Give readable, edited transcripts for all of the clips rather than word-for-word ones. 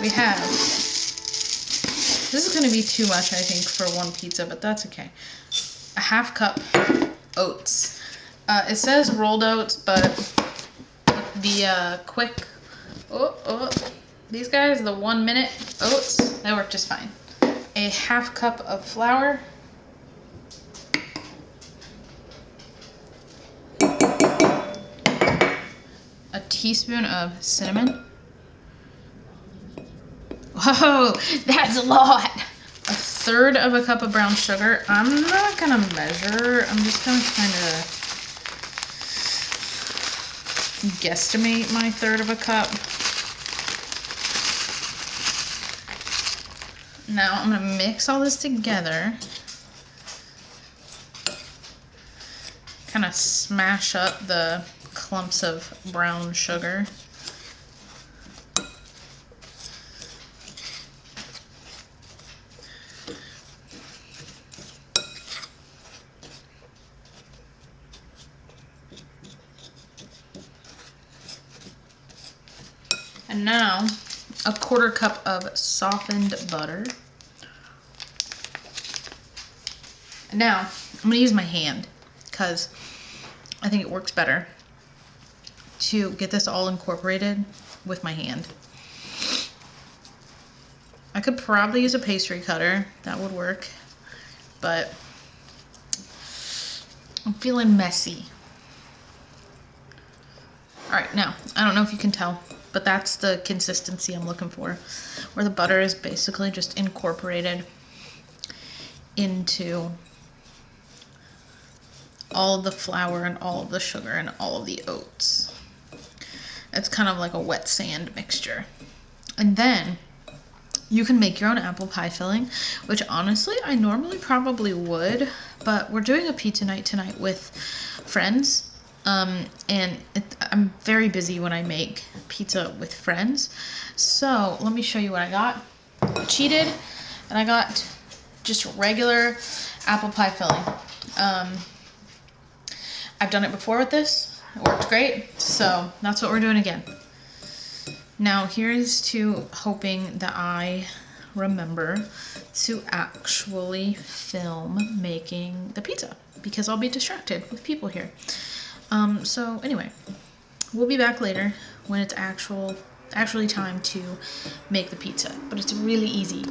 we have, this is going to be too much, I think, for one pizza, but that's okay. A half cup oats. It says rolled oats, but the quick, these guys, the 1 minute oats, they work just fine. A half cup of flour. A teaspoon of cinnamon. Whoa, that's a lot. A third of a cup of brown sugar. I'm not gonna measure. I'm just gonna kind of guesstimate my third of a cup. Now I'm gonna mix all this together. Kind of smash up the clumps of brown sugar. And now a 1/4 cup of softened butter. And now I'm gonna use my hand because I think it works better to get this all incorporated with my hand. I could probably use a pastry cutter, that would work, but I'm feeling messy. All right, now, I don't know if you can tell, but that's the consistency I'm looking for, where the butter is basically just incorporated into all of the flour and all of the sugar and all of the oats. It's kind of like a wet sand mixture. And then you can make your own apple pie filling, which honestly I normally probably would, but we're doing a pizza night tonight with friends. And I'm very busy when I make pizza with friends. So let me show you what I got. I cheated and I got just regular apple pie filling. I've done it before with this. It worked great. So that's what we're doing again. Now here's to hoping that I remember to actually film making the pizza, because I'll be distracted with people here. So anyway, we'll be back later when it's actually time to make the pizza, but it's really easy.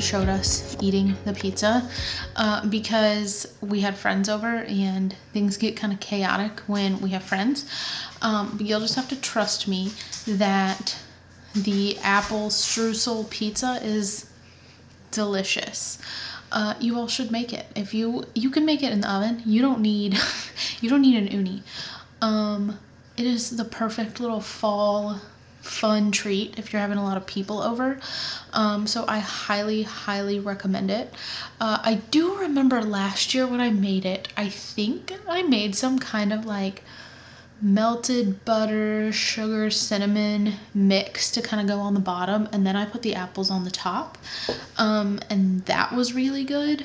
Showed us eating the pizza because we had friends over and things get kind of chaotic when we have friends, but you'll just have to trust me that the Apple Streusel pizza is delicious. You all should make it. If you can make it in the oven, you don't need an Ooni. It is the perfect little fall fun treat if you're having a lot of people over. So I highly recommend it. I do remember last year when I made it, I think I made some kind of like melted butter, sugar, cinnamon mix to kind of go on the bottom, and then I put the apples on the top, and that was really good.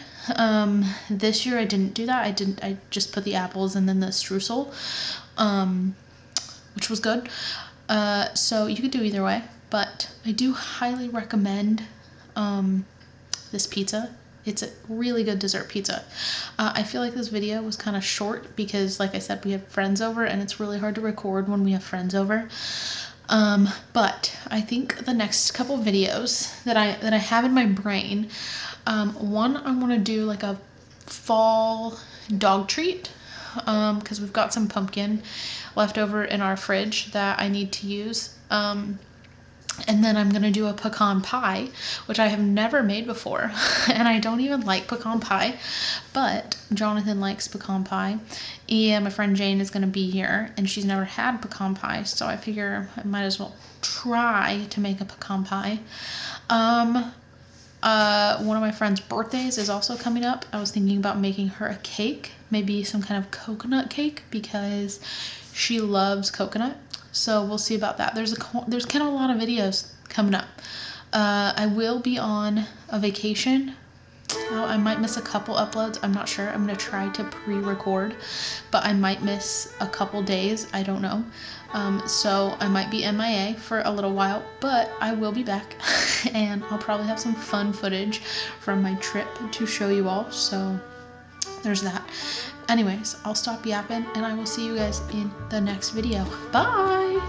This year I didn't do that. I just put the apples and then the streusel, which was good. So you could do either way, but I do highly recommend this pizza. It's a really good dessert pizza. I feel like this video was kind of short because, like I said, we have friends over and it's really hard to record when we have friends over. But I think the next couple videos that I have in my brain, one, I want to do like a fall dog treat, because we've got some pumpkin left over in our fridge that I need to use. And then I'm going to do a pecan pie, which I have never made before. And I don't even like pecan pie, but Jonathan likes pecan pie. And my friend Jane is going to be here, and she's never had pecan pie, so I figure I might as well try to make a pecan pie. One of my friend's birthdays is also coming up. I was thinking about making her a cake, maybe some kind of coconut cake, because she loves coconut. So we'll see about that. There's kind of a lot of videos coming up. I will be on a vacation. I might miss a couple uploads. I'm not sure. I'm going to try to pre-record, but I might miss a couple days. I don't know. So I might be MIA for a little while, but I will be back and I'll probably have some fun footage from my trip to show you all. So there's that. Anyways, I'll stop yapping and I will see you guys in the next video. Bye!